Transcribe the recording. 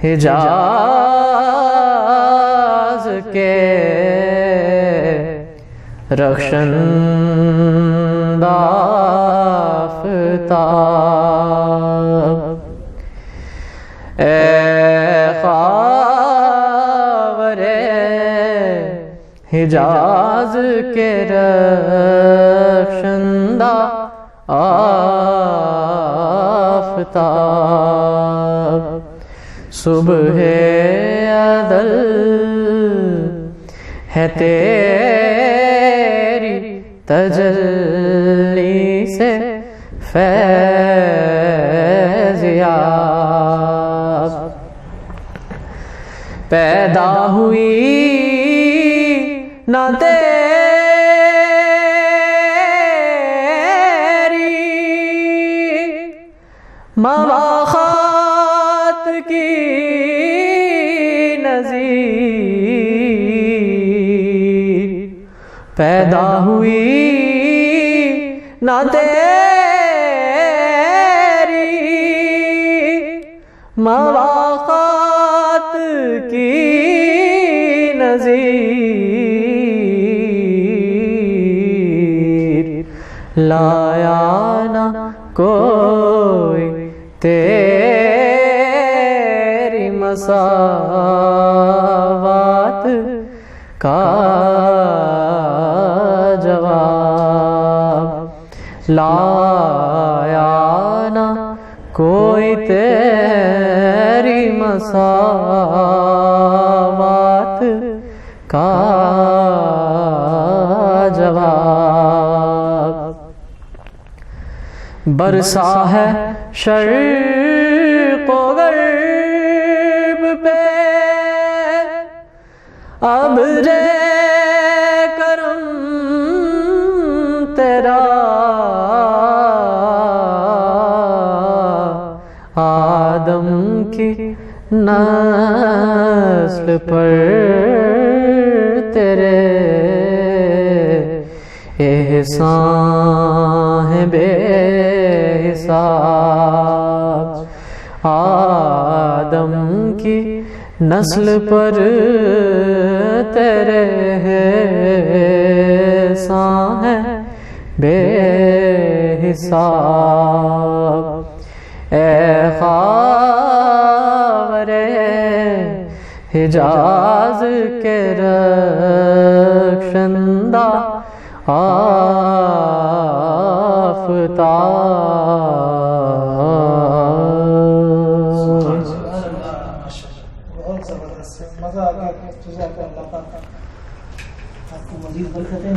हिजाज के रख्शंदा आफ़ताब, ए ख़ावरे हिजाज के रख्शंदा आफ़ताब, सुबह अदल है तेरी तजल्ली से फैज़याब, पैदा हुई ना तेरी मवाख़ात की नज़ीर, पैदा हुई ना तेरी मवाक़ात की नज़ीर, लाया ना कोई तेरी मसावात का जवाब, लाया ना कोई तेरी मसावात का जवाब, बरसा है शर्क़ व ग़र्ब पे अब्रे करम तेरा, आदम की नस्ल पर तेरे एहसान है बेहिसाब, आदम की नस्ल पर तेरे एहसान है बेहिसाब, ए ख़ावरे हिजाज के रख्शंदा आफ़ताब। बहुत ज़बरदस्त, मज़ा आ गया। आपको मज़ीद बरकतें